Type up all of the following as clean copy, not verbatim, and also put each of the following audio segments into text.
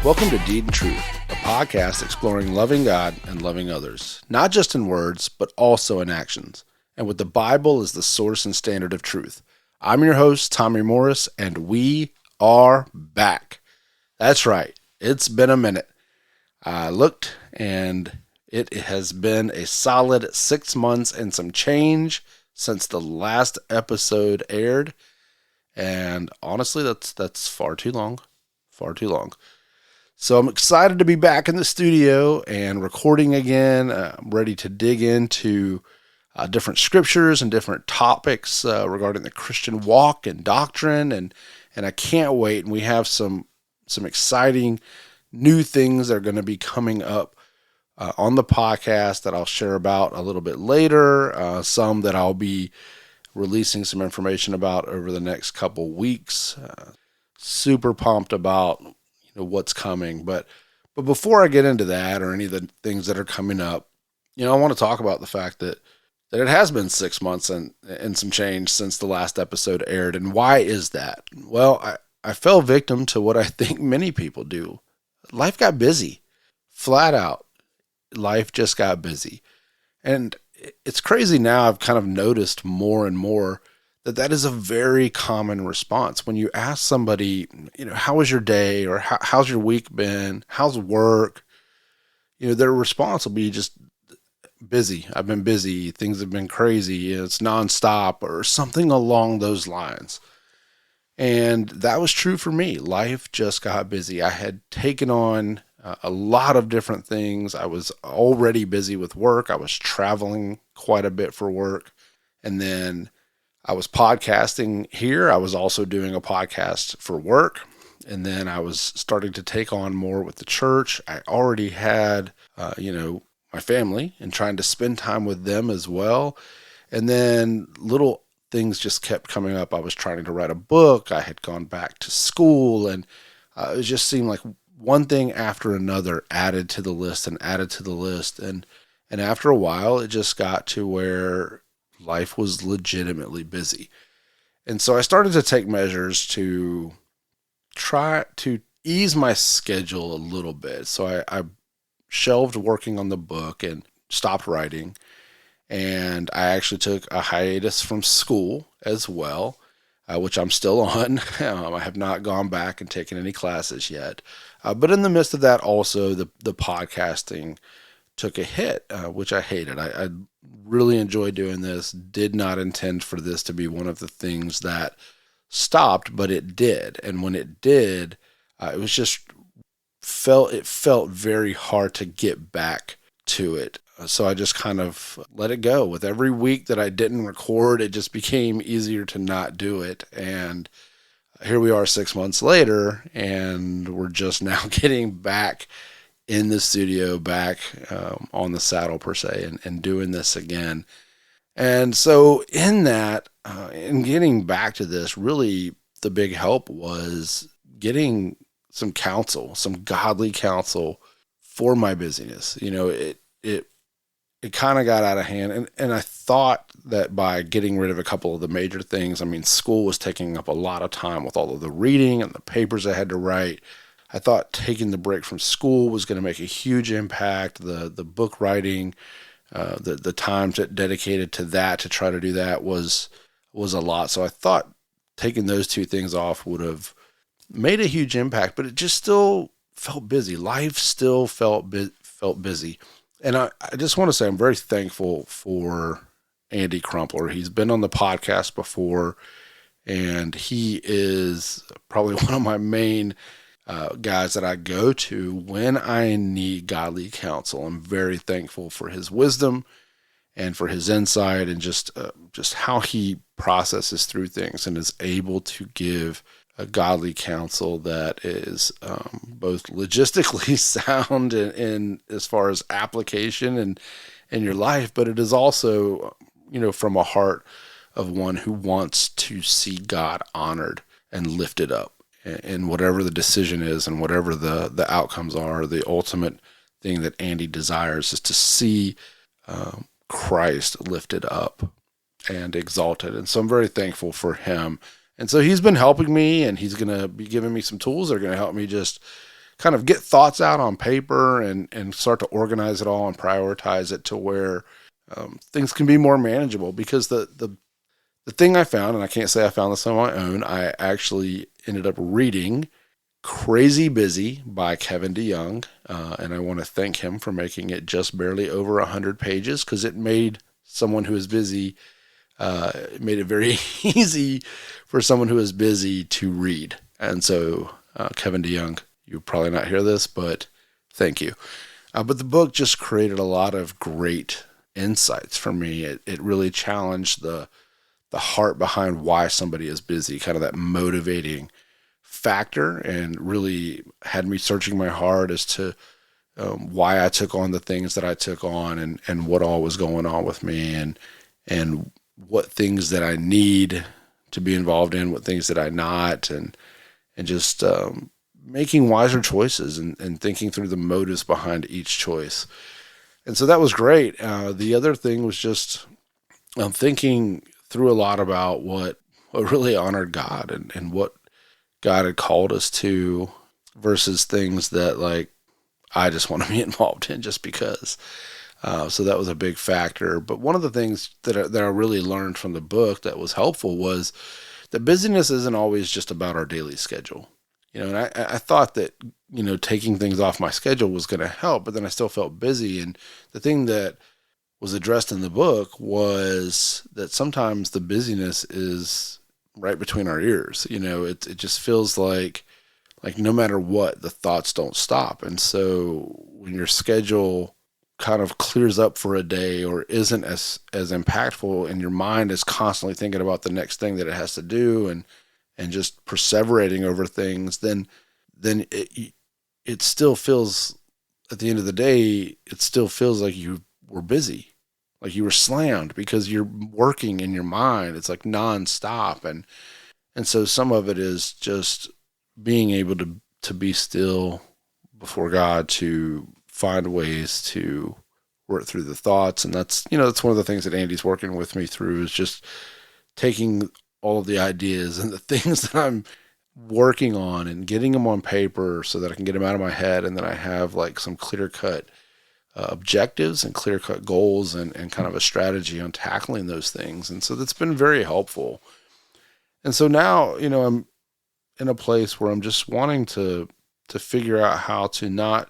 Welcome to Deed and Truth, a podcast exploring loving God and loving others, not just in words, but also in actions, and with the Bible as the source and standard of truth. I'm your host, Tommy Morris, and we are back. That's right, it's been a minute. I looked, and it has been a solid 6 months and some change since the last episode aired, and honestly, that's far too long. So I'm excited to be back in the studio and recording again. I'm ready to dig into different scriptures and different topics regarding the Christian walk and doctrine, and I can't wait. And we have some exciting new things that are going to be coming up on the podcast that I'll share about a little bit later. Some that I'll be releasing some information about over the next couple weeks. Super pumped about what's coming. But before I get into that or any of the things that are coming up, I want to talk about the fact that it has been 6 months and some change since the last episode aired. And why is that? Well, I fell victim to what I think many people do. Life got busy. Flat out. Life just got busy. And it's crazy now. I've kind of noticed more and more that is a very common response. When you ask somebody, how was your day, or how's your week been? How's work? Their response will be just busy. I've been busy. Things have been crazy. It's nonstop, or something along those lines. And that was true for me. Life just got busy. I had taken on a lot of different things. I was already busy with work. I was traveling quite a bit for work. And then I was podcasting here. I was also doing a podcast for work. And then I was starting to take on more with the church. I already had, my family and trying to spend time with them as well. And then little things just kept coming up. I was trying to write a book. I had gone back to school, and it just seemed like one thing after another added to the list and added to the list. And after a while, it just got to where life was legitimately busy. And so I started to take measures to try to ease my schedule a little bit. So I shelved working on the book and stopped writing. And I actually took a hiatus from school as well, which I'm still on. I have not gone back and taken any classes yet. But in the midst of that, also the podcasting took a hit, which I hated. I really enjoyed doing this. Did not intend for this to be one of the things that stopped, but it did. And when it did, it was just felt very hard to get back to it. So I just kind of let it go. With every week that I didn't record, it just became easier to not do it. And here we are 6 months later, and we're just now getting back in the studio, back on the saddle per se, and doing this again. And so in that, in getting back to this, really the big help was getting some counsel, some godly counsel for my busyness. It kind of got out of hand. And I thought that by getting rid of a couple of the major things, school was taking up a lot of time with all of the reading and the papers I had to write. I thought taking the break from school was going to make a huge impact. The book writing, the time dedicated to that, to try to do that was a lot. So I thought taking those two things off would have made a huge impact, but it just still felt busy. Life still felt busy. And I just want to say I'm very thankful for Andy Crumpler. He's been on the podcast before, and he is probably one of my main guys that I go to when I need godly counsel. I'm very thankful for his wisdom and for his insight, and just how he processes through things and is able to give a godly counsel that is both logistically sound in as far as application and in your life, but it is also, from a heart of one who wants to see God honored and lifted up. And whatever the decision is and whatever the outcomes are, the ultimate thing that Andy desires is to see Christ lifted up and exalted. And so I'm very thankful for him. And so he's been helping me, and he's going to be giving me some tools that are going to help me just kind of get thoughts out on paper and start to organize it all and prioritize it to where things can be more manageable. Because the thing I found, and I can't say I found this on my own, I actually ended up reading Crazy Busy by Kevin DeYoung, and I want to thank him for making it just barely over 100 pages, because it made someone who is busy, it made it very easy for someone who is busy to read. And so, Kevin DeYoung, you'll probably not hear this, but thank you. But the book just created a lot of great insights for me. It really challenged the heart behind why somebody is busy, kind of that motivating factor, and really had me searching my heart as to why I took on the things that I took on, and what all was going on with me, and what things that I need to be involved in, what things that I not, and just making wiser choices and thinking through the motives behind each choice. And so that was great. The other thing was just thinking through a lot about what really honored God, and what God had called us to, versus things that like I just want to be involved in just because. So that was a big factor. But one of the things that I really learned from the book that was helpful was that busyness isn't always just about our daily schedule. And I thought that, taking things off my schedule was going to help, but then I still felt busy. And the thing that was addressed in the book was that sometimes the busyness is right between our ears. It just feels like no matter what, the thoughts don't stop. And so when your schedule kind of clears up for a day, or isn't as impactful, and your mind is constantly thinking about the next thing that it has to do, and just perseverating over things, then it still feels, at the end of the day, it still feels like you were busy, like you were slammed, because you're working in your mind. It's like nonstop. And so some of it is just being able to be still before God, to find ways to work through the thoughts. And that's one of the things that Andy's working with me through, is just taking all of the ideas and the things that I'm working on and getting them on paper so that I can get them out of my head. And then I have like some clear cut objectives and clear cut goals, and kind of a strategy on tackling those things. And so that's been very helpful. And so now, I'm in a place where I'm just wanting to figure out how to not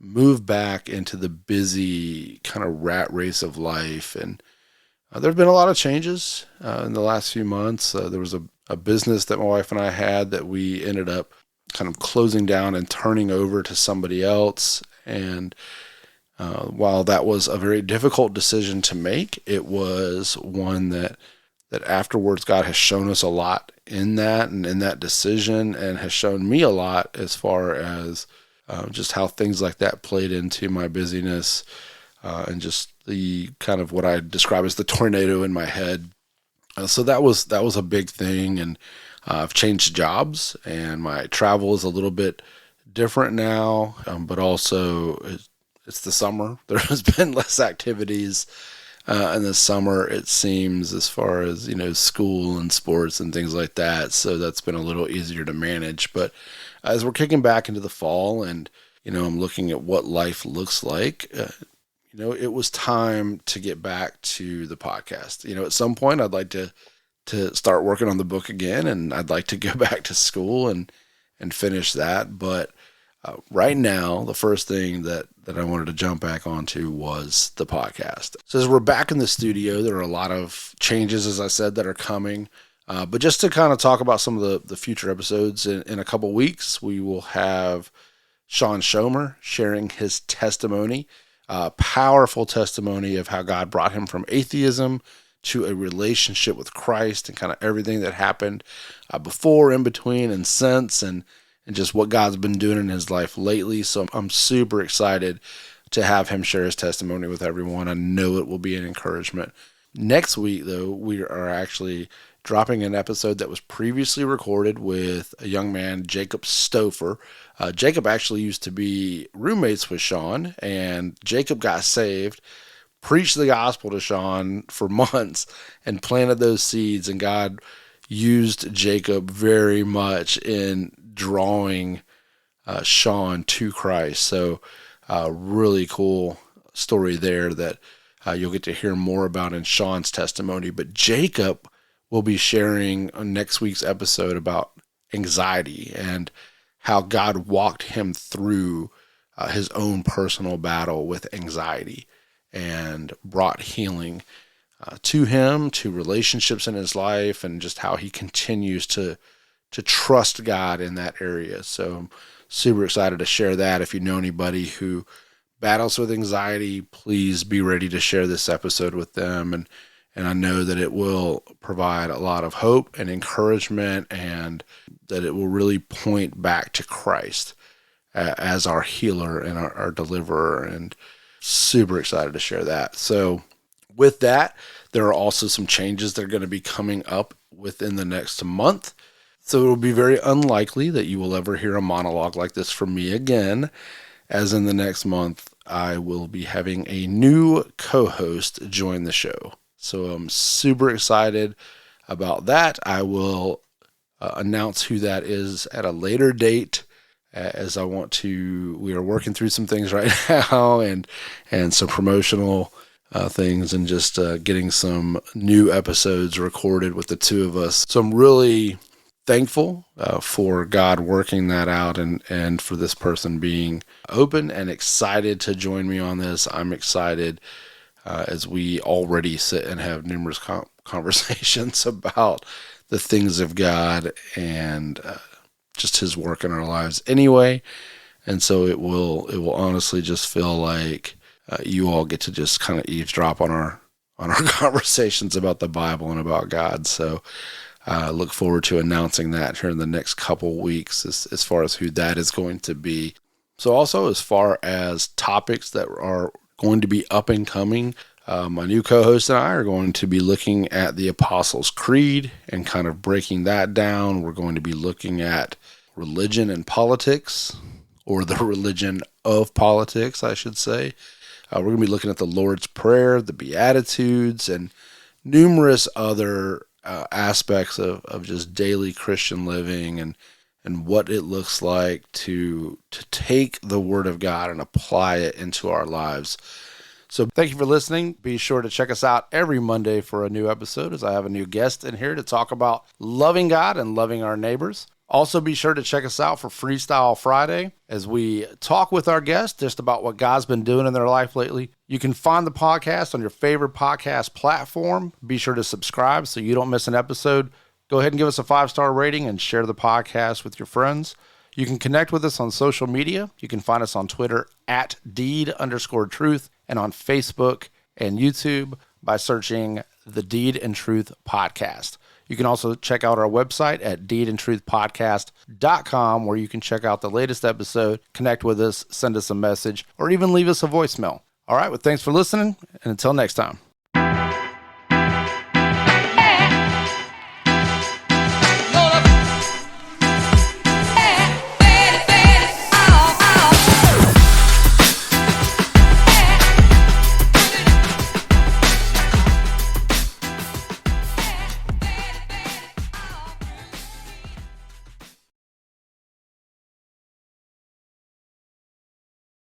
move back into the busy kind of rat race of life. And there have been a lot of changes in the last few months. There was a business that my wife and I had that we ended up kind of closing down and turning over to somebody else. And while that was a very difficult decision to make, it was one that afterwards God has shown us a lot in that, and in that decision, and has shown me a lot as far as just how things like that played into my busyness, and just the kind of what I describe as the tornado in my head. So that was a big thing. And I've changed jobs, and my travel is a little bit different now, but also it's the summer. There has been less activities in the summer, it seems, as far as, school and sports and things like that. So that's been a little easier to manage. But as we're kicking back into the fall, and, I'm looking at what life looks like, it was time to get back to the podcast. At some point I'd like to start working on the book again, and I'd like to go back to school and finish that. But right now, the first thing that I wanted to jump back onto was the podcast. So as we're back in the studio, there are a lot of changes, as I said, that are coming. But just to kind of talk about some of the future episodes, in a couple weeks, we will have Sean Schomer sharing his testimony, powerful testimony of how God brought him from atheism to a relationship with Christ, and kind of everything that happened before, in between, and since, and just what God's been doing in his life lately. So I'm super excited to have him share his testimony with everyone. I know it will be an encouragement. Next week, though, we are actually dropping an episode that was previously recorded with a young man, Jacob Stouffer. Jacob actually used to be roommates with Sean, and Jacob got saved, preached the gospel to Sean for months, and planted those seeds, and God used Jacob very much in drawing Sean to Christ. So really cool story there that you'll get to hear more about in Sean's testimony. But Jacob will be sharing on next week's episode about anxiety and how God walked him through his own personal battle with anxiety and brought healing to him, to relationships in his life, and just how he continues to trust God in that area. So I'm super excited to share that. If you know anybody who battles with anxiety, please be ready to share this episode with them. And I know that it will provide a lot of hope and encouragement, and that it will really point back to Christ as our healer and our deliverer. And super excited to share that. So with that, there are also some changes that are going to be coming up within the next month. So it will be very unlikely that you will ever hear a monologue like this from me again, as in the next month, I will be having a new co-host join the show. So I'm super excited about that. I will announce who that is at a later date, as we are working through some things right now, and some promotional things, and just getting some new episodes recorded with the two of us. So I'm really thankful for God working that out, and for this person being open and excited to join me on this. I'm excited as we already sit and have numerous conversations about the things of God and just his work in our lives anyway. And so it will honestly just feel like you all get to just kind of eavesdrop on our conversations about the Bible and about God. So I look forward to announcing that here in the next couple weeks as far as who that is going to be. So also, as far as topics that are going to be up and coming, my new co-host and I are going to be looking at the Apostles' Creed and kind of breaking that down. We're going to be looking at religion and politics, or the religion of politics, I should say. We're going to be looking at the Lord's Prayer, the Beatitudes, and numerous other aspects of just daily Christian living, and what it looks like to take the Word of God and apply it into our lives. So thank you for listening. Be sure to check us out every Monday for a new episode, as I have a new guest in here to talk about loving God and loving our neighbors. Also, be sure to check us out for Freestyle Friday, as we talk with our guests just about what God's been doing in their life lately. You can find the podcast on your favorite podcast platform. Be sure to subscribe so you don't miss an episode. Go ahead and give us a 5-star rating and share the podcast with your friends. You can connect with us on social media. You can find us on Twitter at Deed_Truth, and on Facebook and YouTube by searching the Deed and Truth Podcast. You can also check out our website at deedandtruthpodcast.com, where you can check out the latest episode, connect with us, send us a message, or even leave us a voicemail. All right, well, thanks for listening, and until next time.